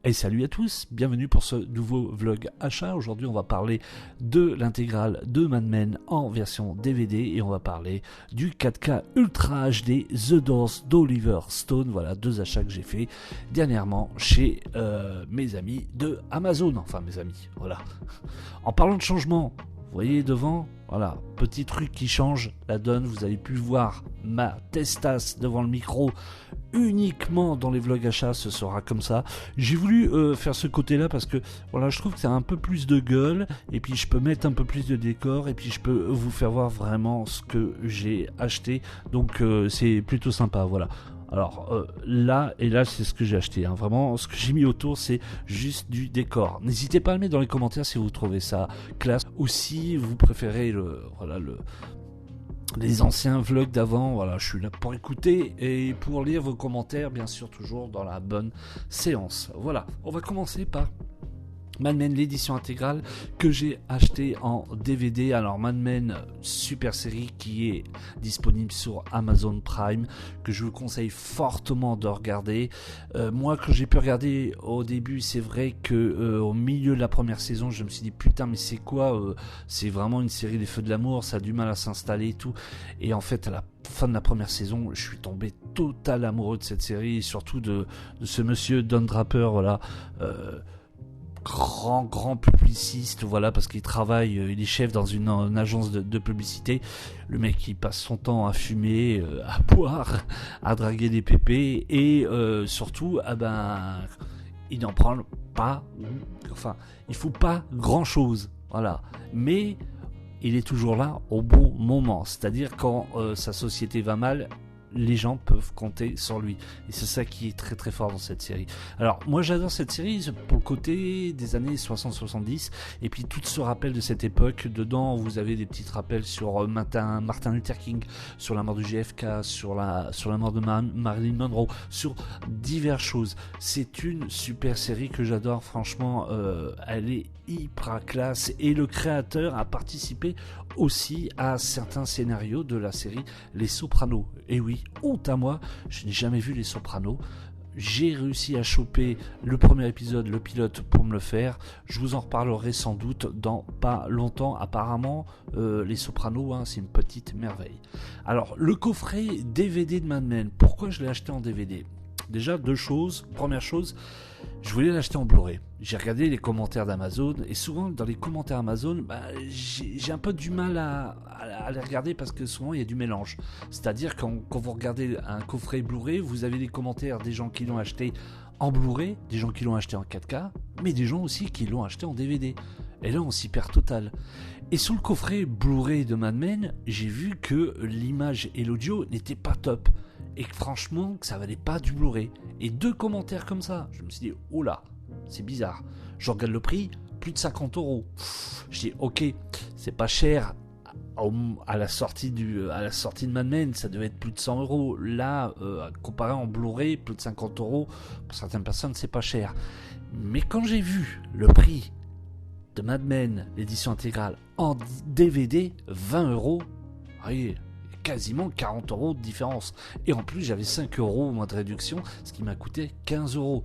Et salut à tous, bienvenue pour ce nouveau vlog achat. Aujourd'hui on va parler de l'intégrale de Mad Men en version DVD et on va parler du 4K Ultra HD The Doors d'Oliver Stone. Voilà, deux achats que j'ai fait dernièrement chez mes amis de Amazon. Enfin mes amis, voilà. En parlant de changement, vous voyez devant, voilà, petit truc qui change la donne. Vous avez pu voir ma testasse devant le micro uniquement dans les vlogs achats, ce sera comme ça. J'ai voulu faire ce côté-là parce que voilà, je trouve que ça a un peu plus de gueule et puis je peux mettre un peu plus de décor et puis je peux vous faire voir vraiment ce que j'ai acheté. Donc c'est plutôt sympa, voilà. Alors là c'est ce que j'ai acheté, hein. Vraiment ce que j'ai mis autour c'est juste du décor. N'hésitez pas à le mettre dans les commentaires si vous trouvez ça classe ou si vous préférez les anciens vlogs d'avant. Voilà, je suis là pour écouter et pour lire vos commentaires, bien sûr toujours dans la bonne séance. Voilà, on va commencer par Mad Men, l'édition intégrale que j'ai acheté en DVD. Alors Mad Men, super série qui est disponible sur Amazon Prime, que je vous conseille fortement de regarder. Moi quand j'ai pu regarder au début, c'est vrai que au milieu de la première saison, je me suis dit putain mais c'est quoi, c'est vraiment une série des feux de l'amour, ça a du mal à s'installer et tout. Et en fait à la fin de la première saison, je suis tombé total amoureux de cette série et surtout de ce monsieur Don Draper, voilà. Grand publiciste, voilà, parce qu'il travaille, il est chef dans une agence de publicité. Le mec il passe son temps à fumer, à boire, à draguer des pépés et surtout il n'en prend pas, enfin il faut pas grand chose, voilà, mais il est toujours là au bon moment, c'est-à-dire quand sa société va mal, les gens peuvent compter sur lui. Et c'est ça qui est très très fort dans cette série. Alors moi j'adore cette série pour le côté des années 60-70 et puis tout ce rappel de cette époque. Dedans vous avez des petits rappels sur Martin Luther King, sur la mort du JFK, sur la mort de Marilyn Monroe, sur diverses choses. C'est une super série que j'adore, franchement elle est hyper classe et le créateur a participé aussi à certains scénarios de la série Les Sopranos. Et oui, honte à moi, je n'ai jamais vu Les Sopranos. J'ai réussi à choper le premier épisode, le pilote, pour me le faire. Je vous en reparlerai sans doute dans pas longtemps. Apparemment, Les Sopranos, hein, c'est une petite merveille. Alors, le coffret DVD de Mad Men, pourquoi je l'ai acheté en DVD ? Déjà, deux choses. Première chose, je voulais l'acheter en Blu-ray. J'ai regardé les commentaires d'Amazon et souvent dans les commentaires Amazon, j'ai un peu du mal à les regarder parce que souvent il y a du mélange. C'est-à-dire quand vous regardez un coffret Blu-ray, vous avez les commentaires des gens qui l'ont acheté en Blu-ray, des gens qui l'ont acheté en 4K, mais des gens aussi qui l'ont acheté en DVD. Et là on s'y perd total. Et sur le coffret Blu-ray de Mad Men, j'ai vu que l'image et l'audio n'étaient pas top. Et que franchement, que ça valait pas du Blu-ray. Et deux commentaires comme ça, je me suis dit, oh là, c'est bizarre. Je regarde le prix, plus de 50€. Je dis, ok, c'est pas cher. À la sortie de Mad Men, ça devait être plus de 100€. Là, comparé en Blu-ray, plus de 50€, pour certaines personnes, c'est pas cher. Mais quand j'ai vu le prix de Mad Men, l'édition intégrale, en DVD, 20€, voyez, quasiment 40€ de différence. Et en plus, j'avais 5€ au moins de réduction, ce qui m'a coûté 15€.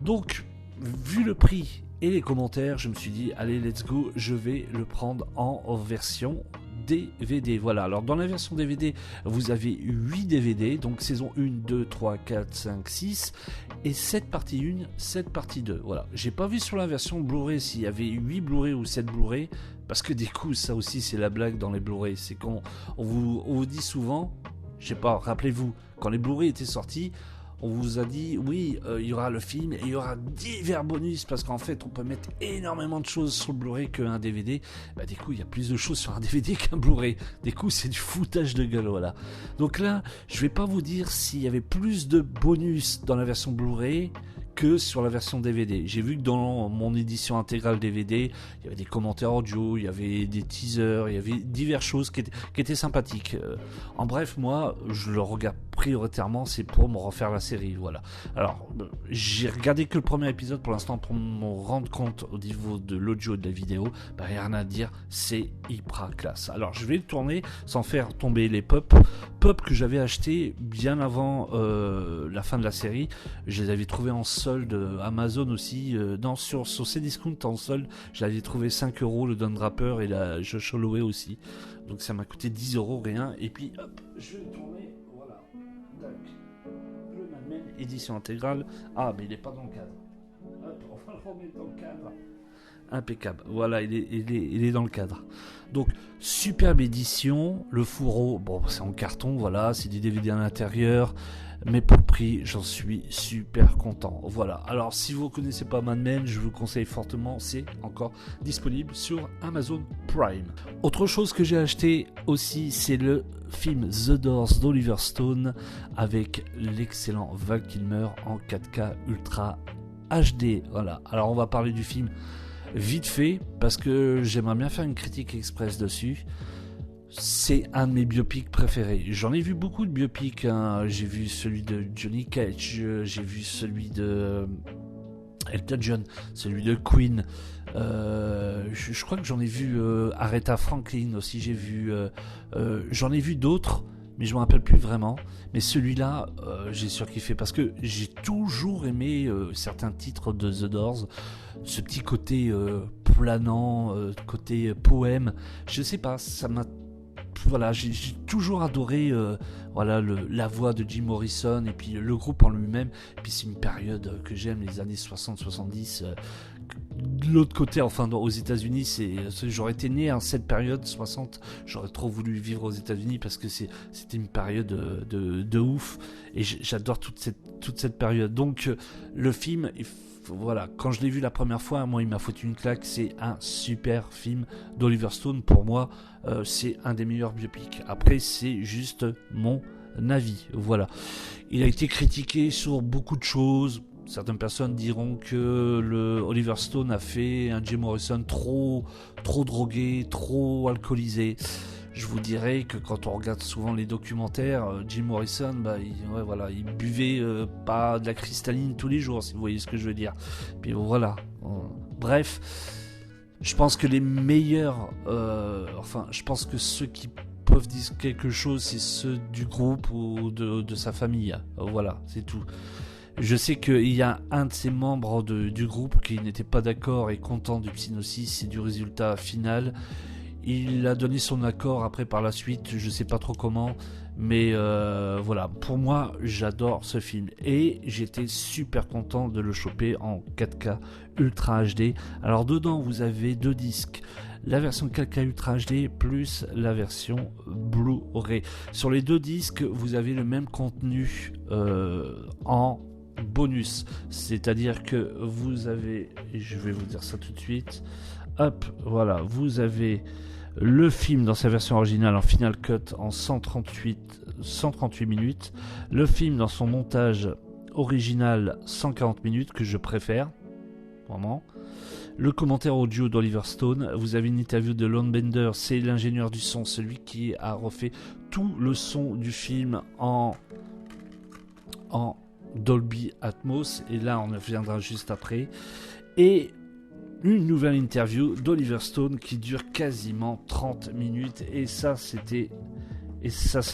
Donc, vu le prix et les commentaires, je me suis dit, allez, let's go, je vais le prendre en version DVD. Voilà, alors dans la version DVD, vous avez 8 DVD, donc saison 1, 2, 3, 4, 5, 6, et 7 parties 1, 7 parties 2. Voilà, j'ai pas vu sur la version Blu-ray s'il y avait 8 Blu-ray ou 7 Blu-ray, parce que du coup, ça aussi, c'est la blague dans les Blu-ray. C'est qu'on vous dit souvent, je sais pas, rappelez-vous, quand les Blu-ray étaient sortis, on vous a dit, oui, il y aura le film et il y aura divers bonus, parce qu'en fait, on peut mettre énormément de choses sur le Blu-ray qu'un DVD. Du coup, il y a plus de choses sur un DVD qu'un Blu-ray. Du coup, c'est du foutage de gueule, voilà. Donc là, je vais pas vous dire s'il y avait plus de bonus dans la version Blu-ray que sur la version DVD. J'ai vu que dans mon édition intégrale DVD, il y avait des commentaires audio, il y avait des teasers, il y avait diverses choses qui étaient sympathiques. En bref, moi, je le regarde prioritairement, c'est pour me refaire la série, voilà. Alors, j'ai regardé que le premier épisode pour l'instant pour me rendre compte au niveau de l'audio et de la vidéo, rien à dire, c'est hyper classe. Alors, je vais le tourner sans faire tomber les pop pop que j'avais acheté bien avant la fin de la série. Je les avais trouvés en solde Amazon aussi. Sur Cdiscount en solde, je l'avais trouvé 5€, le Don Draper et la Josh Holloway aussi. Donc ça m'a coûté 10€ rien. Et puis hop, je vais tourner. Voilà. Tac. Le Mad Men édition intégrale. Ah, mais il n'est pas dans le cadre. Hop, on va le remettre dans le cadre. Impeccable, voilà, il est dans le cadre. Donc, superbe édition, le fourreau, bon, c'est en carton, voilà, c'est du DVD à l'intérieur, mais pour le prix, j'en suis super content. Voilà, alors si vous ne connaissez pas Mad Men, je vous conseille fortement, c'est encore disponible sur Amazon Prime. Autre chose que j'ai acheté aussi, c'est le film The Doors d'Oliver Stone avec l'excellent Val Kilmer en 4K Ultra HD. Voilà, alors on va parler du film vite fait, parce que j'aimerais bien faire une critique express dessus. C'est un de mes biopics préférés. J'en ai vu beaucoup de biopics, hein. J'ai vu celui de Johnny Cage, j'ai vu celui de Elton John, celui de Queen. Je crois que j'en ai vu Aretha Franklin aussi. J'en ai vu d'autres, mais je me rappelle plus vraiment. Mais celui-là, j'ai surkiffé parce que j'ai toujours aimé certains titres de The Doors. Ce petit côté planant, côté poème, je sais pas, ça m'a... Voilà, j'ai toujours adoré la voix de Jim Morrison et puis le groupe en lui-même. Et puis c'est une période que j'aime, les années 60-70. De l'autre côté, enfin aux États-Unis, j'aurais été né en cette période 60. J'aurais trop voulu vivre aux États-Unis parce que c'était une période de ouf. Et j'adore toute cette période. Donc le film, voilà, quand je l'ai vu la première fois, moi il m'a foutu une claque. C'est un super film d'Oliver Stone. Pour moi, c'est un des meilleurs biopics. Après, c'est juste mon avis. Voilà. Il a été critiqué sur beaucoup de choses. Certaines personnes diront que Oliver Stone a fait un Jim Morrison trop drogué, trop alcoolisé. Je vous dirais que quand on regarde souvent les documentaires, Jim Morrison, il buvait pas de la cristalline tous les jours, si vous voyez ce que je veux dire. Puis voilà. Bref, je pense que les meilleurs, je pense que ceux qui peuvent dire quelque chose, c'est ceux du groupe ou de sa famille. Voilà, c'est tout. Je sais qu'il y a un de ses membres du groupe qui n'était pas d'accord et content du Psygnosis et du résultat final. Il a donné son accord après par la suite, je sais pas trop comment, mais voilà, pour moi j'adore ce film et j'étais super content de le choper en 4K Ultra HD. Alors dedans vous avez 2 disques, la version 4K Ultra HD plus la version Blu-ray. Sur les 2 disques vous avez le même contenu en bonus, c'est-à-dire que vous avez, et je vais vous dire ça tout de suite, hop, voilà, vous avez le film dans sa version originale en Final Cut en 138 minutes, le film dans son montage original 140 minutes que je préfère, vraiment. Le commentaire audio d'Oliver Stone, vous avez une interview de Lon Bender, c'est l'ingénieur du son, celui qui a refait tout le son du film en Dolby Atmos, et là on reviendra juste après, et une nouvelle interview d'Oliver Stone qui dure quasiment 30 minutes, et ça c'est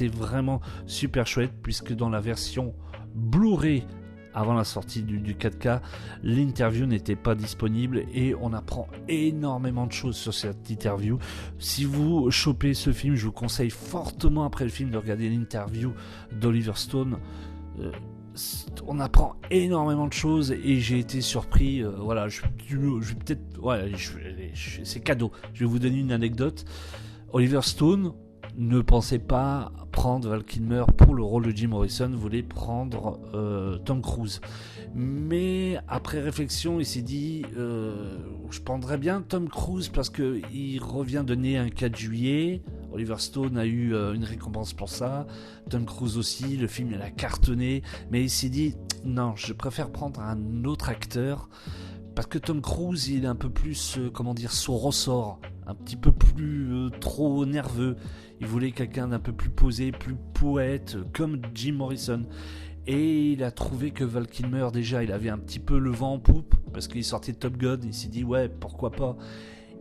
vraiment super chouette, puisque dans la version Blu-ray avant la sortie du 4K, l'interview n'était pas disponible et on apprend énormément de choses sur cette interview. Si vous chopez ce film, je vous conseille fortement après le film de regarder l'interview d'Oliver Stone. On apprend énormément de choses et j'ai été surpris. Voilà, je vais peut-être, ouais, c'est cadeau. Je vais vous donner une anecdote. Oliver Stone ne pensait pas prendre Val Kilmer pour le rôle de Jim Morrison, voulait prendre Tom Cruise. Mais après réflexion, il s'est dit je prendrais bien Tom Cruise parce qu'il revient de né un 4 juillet. Oliver Stone a eu une récompense pour ça. Tom Cruise aussi, le film il a cartonné. Mais il s'est dit non, je préfère prendre un autre acteur. Parce que Tom Cruise, il est un peu plus, son ressort, un petit peu plus trop nerveux. Il voulait quelqu'un d'un peu plus posé, plus poète, comme Jim Morrison. Et il a trouvé que Val Kilmer, déjà, il avait un petit peu le vent en poupe, parce qu'il sortait de Top Gun. Il s'est dit, ouais, pourquoi pas.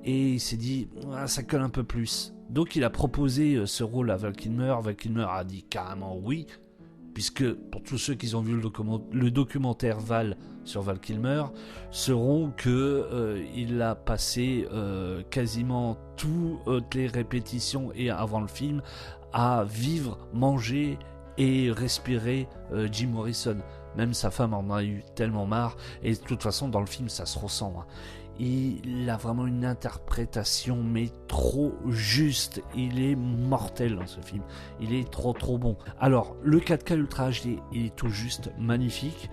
et il s'est dit ah, ça colle un peu plus. Donc il a proposé ce rôle à Val Kilmer. Val Kilmer a dit carrément oui, puisque pour tous ceux qui ont vu le documentaire Val sur Val Kilmer, sauront que il a passé quasiment toutes les répétitions et avant le film à vivre, manger et respirer Jim Morrison. Même sa femme en a eu tellement marre, et de toute façon dans le film ça se ressent, hein. Il a vraiment une interprétation mais trop juste, il est mortel dans ce film, il est trop bon. Alors le 4K Ultra HD il est tout juste magnifique.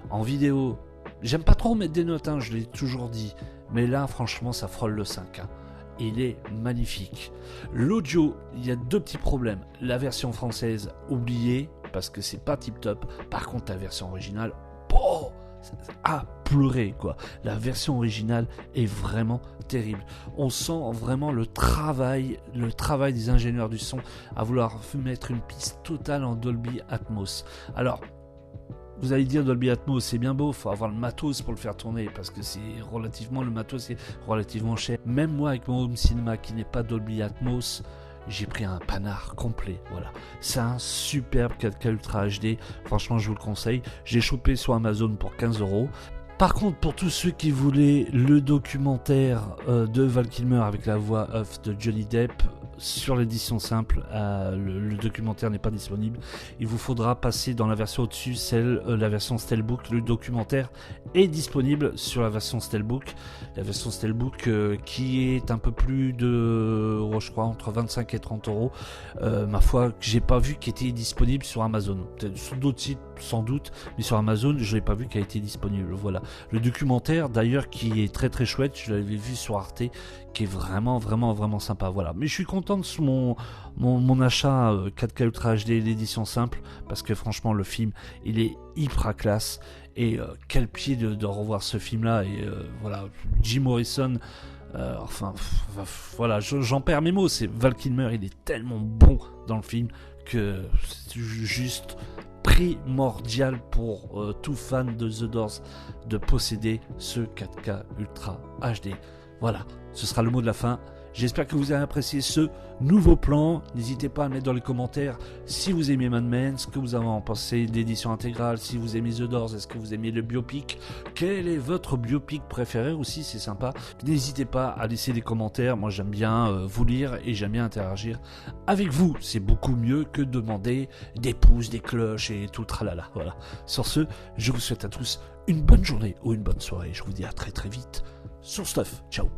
En vidéo, j'aime pas trop mettre des notes, hein, je l'ai toujours dit, mais là franchement ça frôle le 5, hein. Il est magnifique. L'audio, il y a 2 petits problèmes. La version française, oubliée, parce que c'est pas tip top. Par contre, la version originale, à pleurer, quoi. La version originale est vraiment terrible. On sent vraiment le travail des ingénieurs du son à vouloir mettre une piste totale en Dolby Atmos. Alors, vous allez dire Dolby Atmos, c'est bien beau, faut avoir le matos pour le faire tourner, parce que le matos est relativement cher. Même moi, avec mon home cinéma qui n'est pas Dolby Atmos, j'ai pris un panard complet, voilà. C'est un superbe 4K Ultra HD, franchement je vous le conseille. J'ai chopé sur Amazon pour 15€. Par contre, pour tous ceux qui voulaient le documentaire de Val Kilmer avec la voix off de Johnny Depp, sur l'édition simple, le documentaire n'est pas disponible. Il vous faudra passer dans la version au-dessus, la version Steelbook. Le documentaire est disponible sur la version Steelbook. La version Steelbook qui est un peu plus de, je crois, entre 25 et 30€. Ma foi, que j'ai pas vu qui était disponible sur Amazon. Peut-être sur d'autres sites, sans doute, mais sur Amazon, je l'ai pas vu qui a été disponible. Voilà. Le documentaire, d'ailleurs, qui est très chouette, je l'avais vu sur Arte, qui est vraiment sympa. Voilà. Mais je suis content de mon achat 4K Ultra HD l'édition simple, parce que franchement, le film, il est hyper classe. Et quel pied de revoir ce film-là. Et voilà, Jim Morrison. Voilà, j'en perds mes mots. C'est Val Kilmer, il est tellement bon dans le film que c'est juste primordial pour tout fan de The Doors de posséder ce 4K Ultra HD. Voilà, ce sera le mot de la fin. J'espère que vous avez apprécié ce nouveau plan. N'hésitez pas à mettre dans les commentaires si vous aimez Mad Men, ce que vous avez en pensé de l'édition intégrale, si vous aimez The Doors, est-ce que vous aimez le biopic, quel est votre biopic préféré aussi, c'est sympa. N'hésitez pas à laisser des commentaires, moi j'aime bien vous lire et j'aime bien interagir avec vous. C'est beaucoup mieux que de demander des pouces, des cloches et tout le tralala. Voilà. Sur ce, je vous souhaite à tous une bonne journée ou une bonne soirée. Je vous dis à très vite sur Stuff. Ciao.